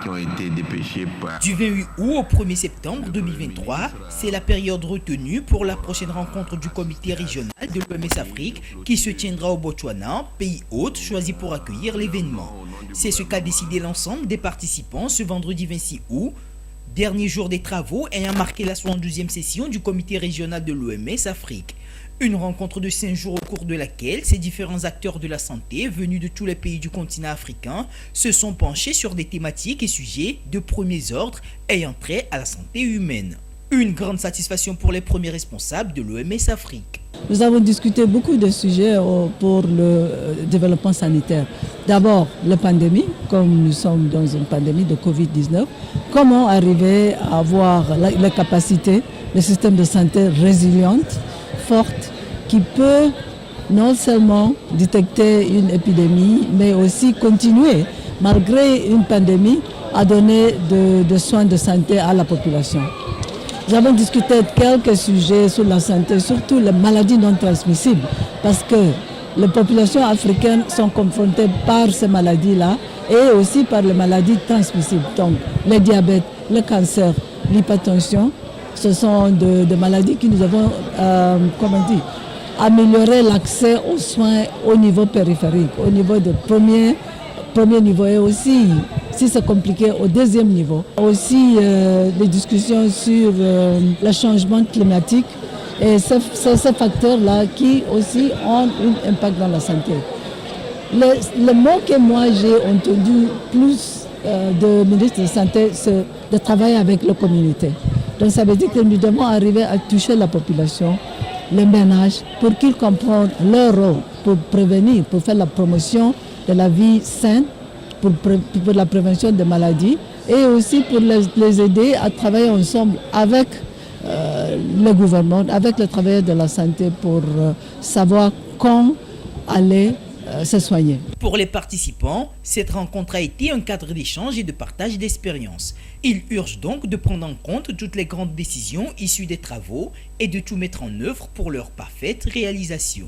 qui ont été dépêchés par... Du 28 août au 1er septembre 2023, c'est la période retenue pour la prochaine rencontre du comité régional de l'OMS Afrique qui se tiendra au Botswana, pays hôte choisi pour accueillir l'événement. C'est ce qu'a décidé l'ensemble des participants ce vendredi 26 août, dernier jour des travaux ayant marqué la 72e session du comité régional de l'OMS Afrique. Une rencontre de 5 jours au cours de laquelle ces différents acteurs de la santé venus de tous les pays du continent africain se sont penchés sur des thématiques et sujets de premier ordre ayant trait à la santé humaine. Une grande satisfaction pour les premiers responsables de l'OMS Afrique. Nous avons discuté beaucoup de sujets pour le développement sanitaire. D'abord, la pandémie, comme nous sommes dans une pandémie de Covid-19, comment arriver à avoir la capacité, le système de santé résiliente, forte, qui peut non seulement détecter une épidémie, mais aussi continuer, malgré une pandémie, à donner de soins de santé à la population. Nous avons discuté de quelques sujets sur la santé, surtout les maladies non transmissibles, parce que les populations africaines sont confrontées par ces maladies-là et aussi par les maladies transmissibles. Donc, le diabète, le cancer, l'hypertension, ce sont des maladies que nous avons, amélioré l'accès aux soins au niveau périphérique, au niveau de premier niveau et aussi, si c'est compliqué, au deuxième niveau. Aussi des discussions sur le changement climatique et ces facteurs-là qui aussi ont un impact dans la santé. Le mot que moi j'ai entendu plus de ministre de la Santé, c'est de travailler avec la communauté. Donc ça veut dire que nous devons arriver à toucher la population, les ménages, pour qu'ils comprennent leur rôle, pour prévenir, pour faire la promotion de la vie saine, pour la prévention des maladies et aussi pour les aider à travailler ensemble avec le gouvernement, avec les travailleurs de la santé pour savoir quand aller se soigner. Pour les participants, cette rencontre a été un cadre d'échange et de partage d'expériences. Ils urgent donc de prendre en compte toutes les grandes décisions issues des travaux et de tout mettre en œuvre pour leur parfaite réalisation.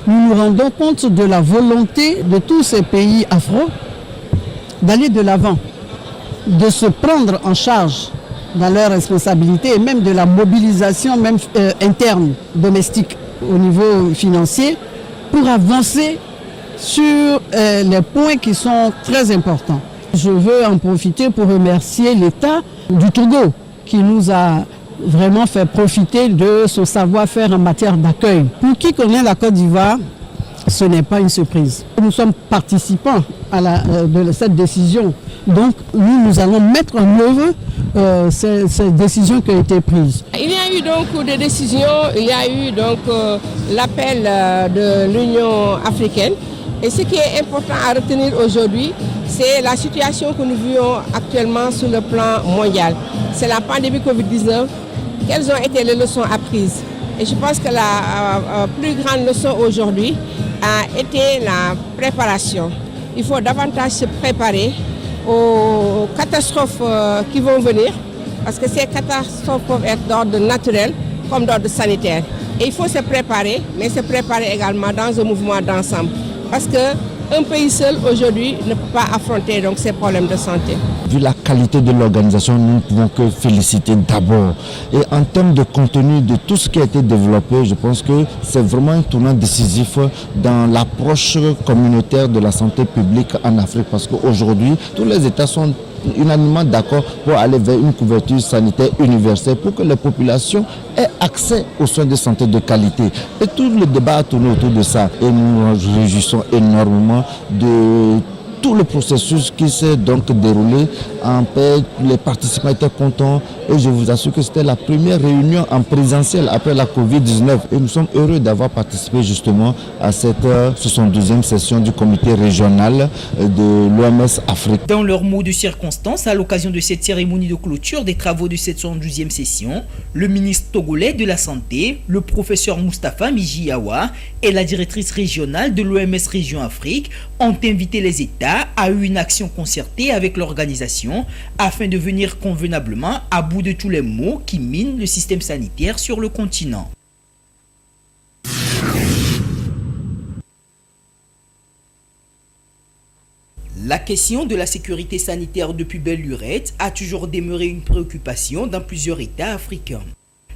Nous nous rendons compte de la volonté de tous ces pays afro d'aller de l'avant, de se prendre en charge dans leurs responsabilités et même de la mobilisation même interne, domestique au niveau financier pour avancer sur les points qui sont très importants. Je veux en profiter pour remercier l'État du Togo qui nous a vraiment fait profiter de son savoir-faire en matière d'accueil. Pour qui connaît la Côte d'Ivoire, ce n'est pas une surprise. Nous sommes participants de cette décision. Donc nous allons mettre en œuvre ces décisions qui ont été prises. Il y a eu donc des décisions, il y a eu donc l'appel de l'Union africaine. Et ce qui est important à retenir aujourd'hui, c'est la situation que nous vivons actuellement sur le plan mondial. C'est la pandémie Covid-19. Quelles ont été les leçons apprises? Et je pense que la plus grande leçon aujourd'hui a été la préparation. Il faut davantage se préparer aux catastrophes qui vont venir, parce que ces catastrophes peuvent être d'ordre naturel comme d'ordre sanitaire. Et il faut se préparer, mais se préparer également dans un mouvement d'ensemble. Parce qu'un pays seul aujourd'hui ne peut pas affronter donc, ces problèmes de santé. Vu la qualité de l'organisation, nous ne pouvons que féliciter d'abord. Et en termes de contenu de tout ce qui a été développé, je pense que c'est vraiment un tournant décisif dans l'approche communautaire de la santé publique en Afrique. Parce qu'aujourd'hui, tous les États sont unanimement d'accord pour aller vers une couverture sanitaire universelle pour que les populations aient accès aux soins de santé de qualité. Et tout le débat a tourné autour de ça. Et nous nous réjouissons énormément de tout le processus qui s'est donc déroulé en paix. Les participants étaient contents et je vous assure que c'était la première réunion en présentiel après la Covid-19 et nous sommes heureux d'avoir participé justement à cette 72e session du comité régional de l'OMS Afrique. Dans leurs mots de circonstance, à l'occasion de cette cérémonie de clôture des travaux de cette 72e session, le ministre togolais de la Santé, le professeur Moustapha Mijiawa et la directrice régionale de l'OMS Région Afrique ont invité les États à une action concertée avec l'organisation afin de venir convenablement à bout de tous les maux qui minent le système sanitaire sur le continent. La question de la sécurité sanitaire depuis belle lurette a toujours demeuré une préoccupation dans plusieurs États africains.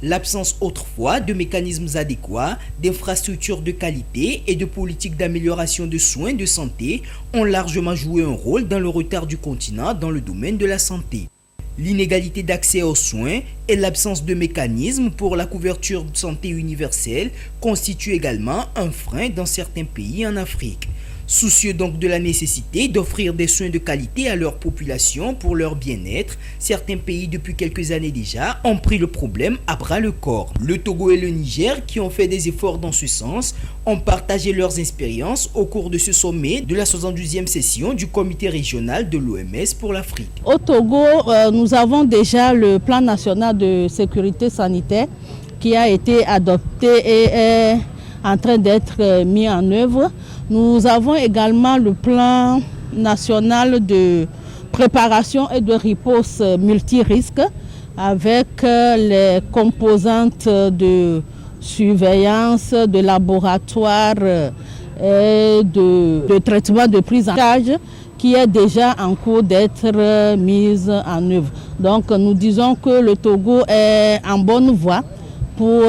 L'absence autrefois de mécanismes adéquats, d'infrastructures de qualité et de politiques d'amélioration de soins de santé ont largement joué un rôle dans le retard du continent dans le domaine de la santé. L'inégalité d'accès aux soins et l'absence de mécanismes pour la couverture de santé universelle constituent également un frein dans certains pays en Afrique. Soucieux donc de la nécessité d'offrir des soins de qualité à leur population pour leur bien-être, certains pays depuis quelques années déjà ont pris le problème à bras le corps. Le Togo et le Niger, qui ont fait des efforts dans ce sens, ont partagé leurs expériences au cours de ce sommet de la 72e session du comité régional de l'OMS pour l'Afrique. Au Togo, nous avons déjà le plan national de sécurité sanitaire qui a été adopté et est en train d'être mis en œuvre. Nous avons également le plan national de préparation et de riposte multirisque avec les composantes de surveillance, de laboratoire et de traitement de prise en charge qui est déjà en cours d'être mise en œuvre. Donc nous disons que le Togo est en bonne voie pour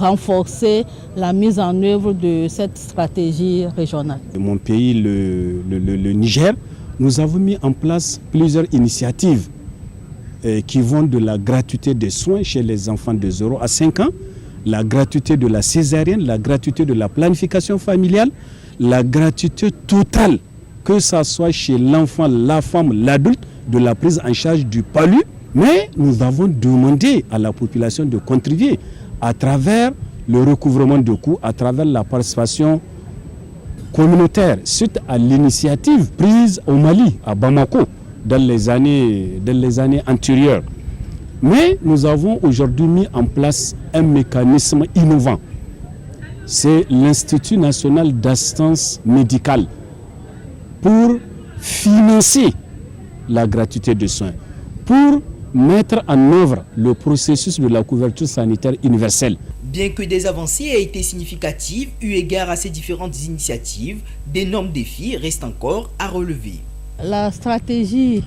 renforcer la mise en œuvre de cette stratégie régionale. Mon pays, le Niger, nous avons mis en place plusieurs initiatives qui vont de la gratuité des soins chez les enfants de 0 à 5 ans, la gratuité de la césarienne, la gratuité de la planification familiale, la gratuité totale, que ce soit chez l'enfant, la femme, l'adulte, de la prise en charge du palu. Mais nous avons demandé à la population de contribuer à travers le recouvrement de coûts, à travers la participation communautaire, suite à l'initiative prise au Mali, à Bamako, dans les années antérieures. Mais nous avons aujourd'hui mis en place un mécanisme innovant. C'est l'Institut national d'assistance médicale pour financer la gratuité de soins, pour mettre en œuvre le processus de la couverture sanitaire universelle. Bien que des avancées aient été significatives eu égard à ces différentes initiatives, d'énormes défis restent encore à relever. La stratégie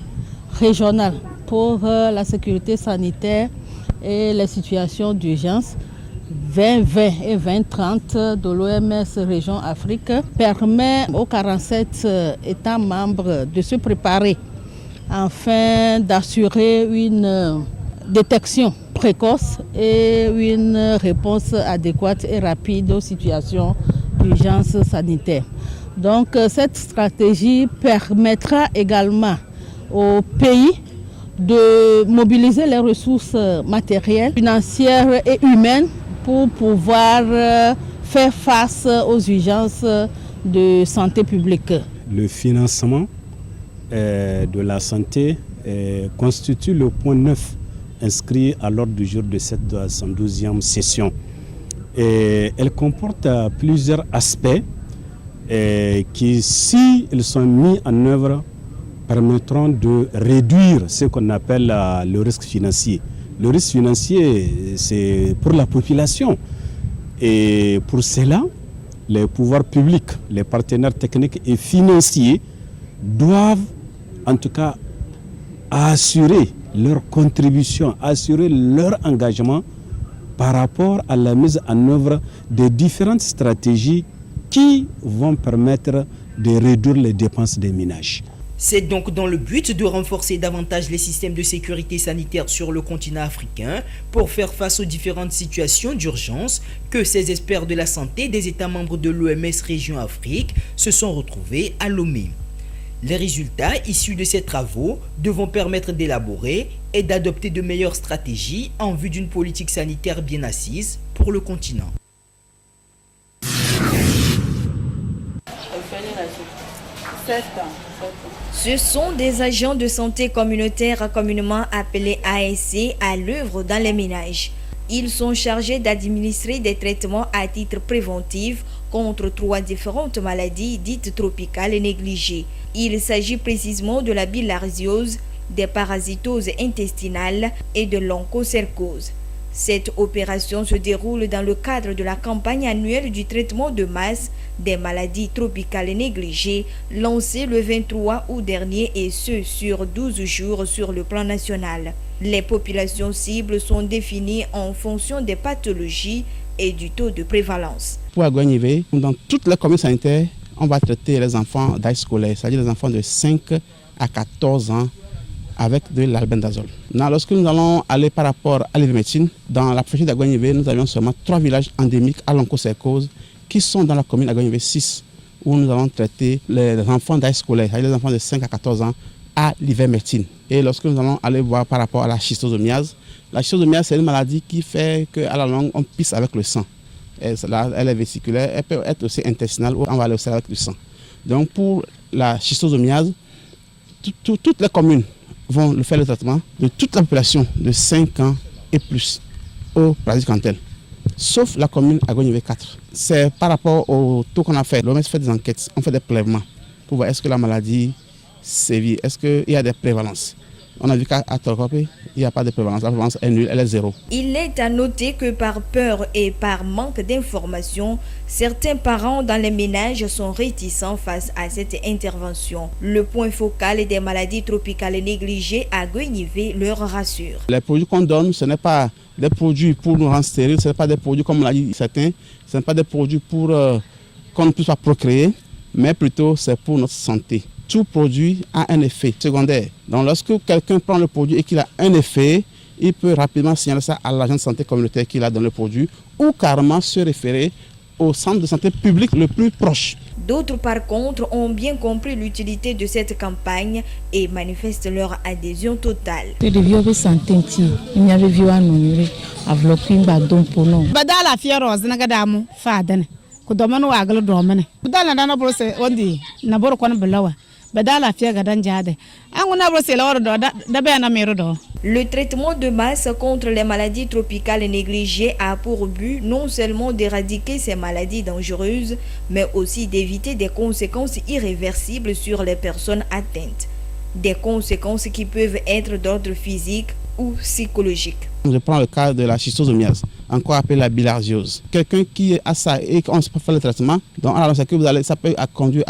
régionale pour la sécurité sanitaire et les situations d'urgence 2020 et 2030 de l'OMS Région Afrique permet aux 47 États membres de se préparer afin d'assurer une détection précoce et une réponse adéquate et rapide aux situations d'urgence sanitaire. Donc cette stratégie permettra également aux pays de mobiliser les ressources matérielles, financières et humaines pour pouvoir faire face aux urgences de santé publique. Le financement de la santé constitue le point 9 inscrit à l'ordre du jour de cette 72e session. Et elle comporte plusieurs aspects qui, si ils sont mis en œuvre, permettront de réduire ce qu'on appelle le risque financier. Le risque financier, c'est pour la population. Et pour cela, les pouvoirs publics, les partenaires techniques et financiers doivent en tout cas assurer leur contribution, assurer leur engagement par rapport à la mise en œuvre de différentes stratégies qui vont permettre de réduire les dépenses des ménages. C'est donc dans le but de renforcer davantage les systèmes de sécurité sanitaire sur le continent africain pour faire face aux différentes situations d'urgence que ces experts de la santé des États membres de l'OMS Région Afrique se sont retrouvés à Lomé. Les résultats issus de ces travaux devront permettre d'élaborer et d'adopter de meilleures stratégies en vue d'une politique sanitaire bien assise pour le continent. Ce sont des agents de santé communautaire communément appelés ASC à l'œuvre dans les ménages. Ils sont chargés d'administrer des traitements à titre préventif contre 3 différentes maladies dites tropicales et négligées. Il s'agit précisément de la bilharziose, des parasitoses intestinales et de l'onchocercose. Cette opération se déroule dans le cadre de la campagne annuelle du traitement de masse des maladies tropicales négligées, lancée le 23 août dernier et ce sur 12 jours sur le plan national. Les populations cibles sont définies en fonction des pathologies et du taux de prévalence. Pour Aguanivé, dans toutes les communes sanitaires, on va traiter les enfants d'âge scolaire, c'est-à-dire les enfants de 5 à 14 ans avec de l'albendazole. Lorsque nous allons aller par rapport à l'ivermectine, dans la province d'Aguanivé, nous avions seulement 3 villages endémiques à l'onchocercose qui sont dans la commune d'Aguanivé 6, où nous allons traiter les enfants d'âge scolaire, c'est-à-dire les enfants de 5 à 14 ans à l'ivermectine. Et lorsque nous allons aller voir par rapport à la schistosomiase, c'est une maladie qui fait qu'à la longue, on pisse avec le sang. Elle est vésiculaire, elle peut être aussi intestinale ou on va aller aussi avec le sang. Donc pour la schistosomiase, toutes les communes vont faire le traitement de toute la population de 5 ans et plus au praziquantel, sauf la commune Aguanivé 4. C'est par rapport au taux qu'on a fait. L'OMS fait des enquêtes, on fait des prélèvements pour voir est-ce que la maladie sévit, est-ce qu'il y a des prévalences. On a vu qu'à Torcopé, il n'y a pas de prévalence. La prévalence est nulle, elle est zéro. Il est à noter que par peur et par manque d'informations, certains parents dans les ménages sont réticents face à cette intervention. Le point focal des maladies tropicales négligées à Guenivé leur rassure. Les produits qu'on donne, ce n'est pas des produits pour nous rendre stériles, ce n'est pas des produits comme l'a dit certains, ce n'est pas des produits pour qu'on ne puisse pas procréer, mais plutôt c'est pour notre santé. Tout produit a un effet secondaire. Donc lorsque quelqu'un prend le produit et qu'il a un effet, il peut rapidement signaler ça à l'agent de santé communautaire qu'il a dans le produit ou carrément se référer au centre de santé public le plus proche. D'autres par contre ont bien compris l'utilité de cette campagne et manifestent leur adhésion totale. Le traitement de masse contre les maladies tropicales négligées a pour but non seulement d'éradiquer ces maladies dangereuses, mais aussi d'éviter des conséquences irréversibles sur les personnes atteintes. Des conséquences qui peuvent être d'ordre physique ou psychologique. Je prends le cas de la schistosomiase, encore appelée la bilharziose. Quelqu'un qui a ça et qu'on ne peut pas faire le traitement, donc alors ça peut conduire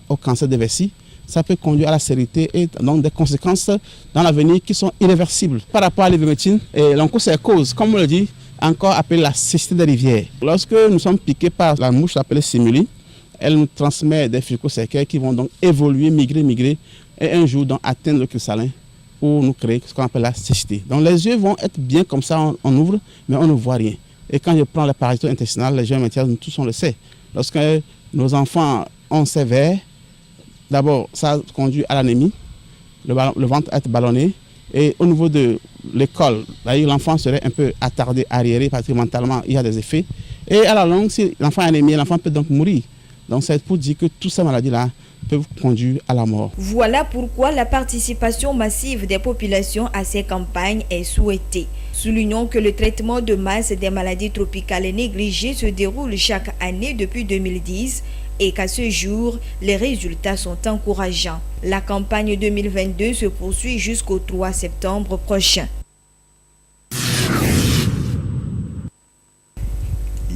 au cancer des vessies, ça peut conduire à la stérilité et donc des conséquences dans l'avenir qui sont irréversibles. Par rapport à l'ivermectine, l'onchocercose, comme on le dit, encore appelée la cystite des rivières. Lorsque nous sommes piqués par la mouche appelée simuli, elle nous transmet des fibrocécaires qui vont donc évoluer, migrer et un jour donc atteindre le cristallin pour nous créer ce qu'on appelle la cystite. Donc les yeux vont être bien comme ça, on ouvre, mais on ne voit rien. Et quand je prends le parasite intestinal, les jeunes métiers, nous tous on le sait. Lorsque nos enfants ont sévère, d'abord ça conduit à l'anémie, le ventre est ballonné, et au niveau de l'école, l'enfant serait un peu attardé, arriéré, parce que mentalement il y a des effets. Et à la longue, si l'enfant est anémié, l'enfant peut donc mourir. Donc c'est pour dire que toutes ces maladies-là peuvent conduire à la mort. Voilà pourquoi la participation massive des populations à ces campagnes est souhaitée. Soulignons que le traitement de masse des maladies tropicales négligées se déroule chaque année depuis 2010 et qu'à ce jour, les résultats sont encourageants. La campagne 2022 se poursuit jusqu'au 3 septembre prochain.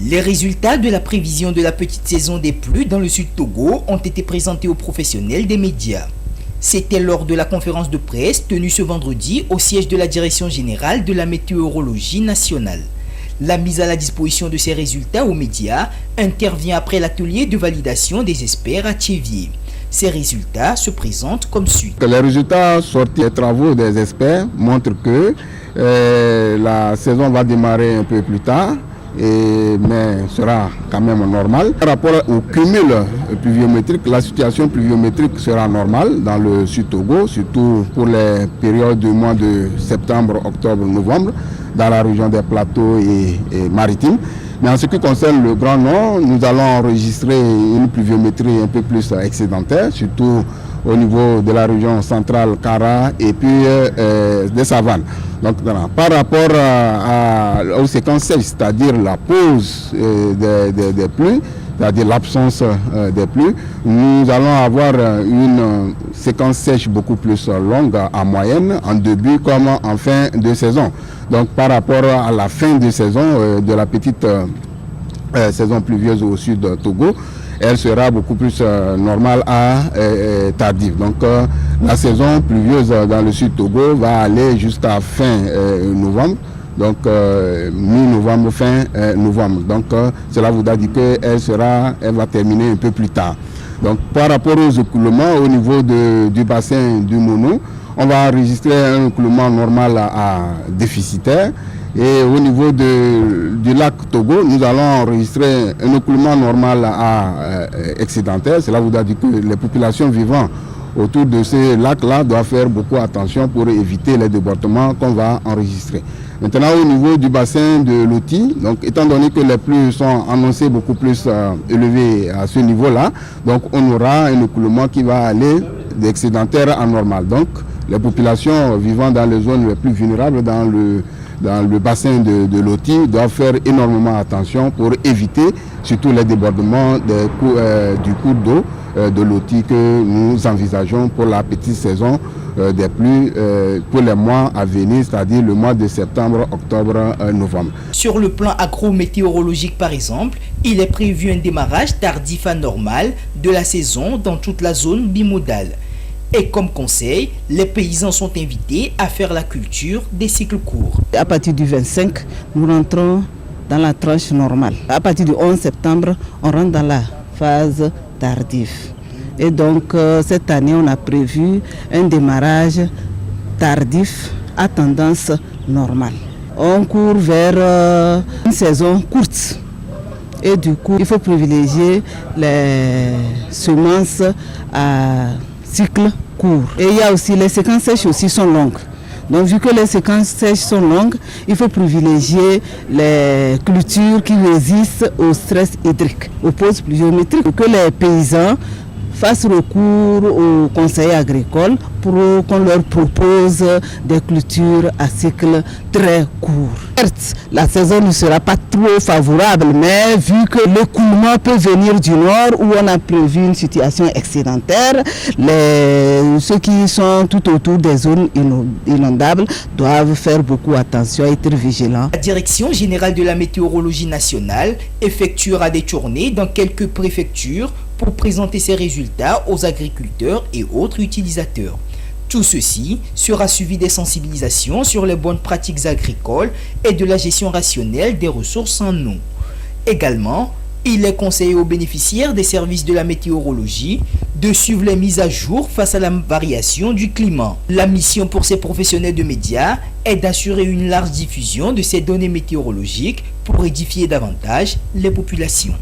Les résultats de la prévision de la petite saison des pluies dans le sud Togo ont été présentés aux professionnels des médias. C'était lors de la conférence de presse tenue ce vendredi au siège de la Direction générale de la météorologie nationale. La mise à la disposition de ces résultats aux médias intervient après l'atelier de validation des experts à Thiévier. Ces résultats se présentent comme suit. Les résultats sortis des travaux des experts montrent que la saison va démarrer un peu plus tard. Mais sera quand même normal. Par rapport au cumul pluviométrique, la situation pluviométrique sera normale dans le sud Togo, surtout pour les périodes du mois de septembre, octobre, novembre, dans la région des plateaux et maritimes. Mais en ce qui concerne le Grand Nord, nous allons enregistrer une pluviométrie un peu plus excédentaire, surtout au niveau de la région centrale Kara et puis des savanes. Donc, par rapport aux séquences sèches, c'est-à-dire la pause des pluies, c'est-à-dire l'absence des pluies, nous allons avoir une séquence sèche beaucoup plus longue en moyenne, en début comme en fin de saison. Donc par rapport à la fin de saison de la petite saison pluvieuse au sud de Togo, elle sera beaucoup plus normale à tardive. Donc la saison pluvieuse dans le sud Togo va aller jusqu'à fin novembre. Donc mi-novembre, fin novembre. Donc cela voudra dire qu'elle va terminer un peu plus tard. Donc par rapport aux écoulements au niveau du bassin du Mono, on va enregistrer un écoulement normal à déficitaire. Et au niveau du lac Togo, nous allons enregistrer un écoulement normal à excédentaire. Cela voudra dire que les populations vivant autour de ces lacs-là doivent faire beaucoup attention pour éviter les débordements qu'on va enregistrer. Maintenant, au niveau du bassin de Loti, donc étant donné que les pluies sont annoncées beaucoup plus élevées à ce niveau-là, donc on aura un écoulement qui va aller d'excédentaire à normal. Donc les populations vivant dans les zones les plus vulnérables dans le bassin de Loti doivent faire énormément attention pour éviter surtout les débordements du cours d'eau de Loti que nous envisageons pour la petite saison des pluies pour les mois à venir, c'est-à-dire le mois de septembre, octobre, novembre. Sur le plan agrométéorologique par exemple, il est prévu un démarrage tardif à normal de la saison dans toute la zone bimodale. Et comme conseil, les paysans sont invités à faire la culture des cycles courts. À partir du 25, nous rentrons dans la tranche normale. À partir du 11 septembre, on rentre dans la phase tardive. Et donc cette année, on a prévu un démarrage tardif à tendance normale. On court vers une saison courte. Et du coup, il faut privilégier les semences à cycle court. Et il y a aussi les séquences sèches aussi sont longues. Donc vu que les séquences sèches sont longues, il faut privilégier les cultures qui résistent au stress hydrique, aux pauses pluviométriques, pour que les paysans fassent recours aux conseillers agricoles pour qu'on leur propose des cultures à cycle très court. Certes, la saison ne sera pas trop favorable, mais vu que l'écoulement peut venir du nord où on a prévu une situation excédentaire, ceux qui sont tout autour des zones inondables doivent faire beaucoup attention et être vigilants. La Direction générale de la météorologie nationale effectuera des tournées dans quelques préfectures pour présenter ses résultats aux agriculteurs et autres utilisateurs. Tout ceci sera suivi des sensibilisations sur les bonnes pratiques agricoles et de la gestion rationnelle des ressources en eau. Également, il est conseillé aux bénéficiaires des services de la météorologie de suivre les mises à jour face à la variation du climat. La mission pour ces professionnels de médias est d'assurer une large diffusion de ces données météorologiques pour édifier davantage les populations.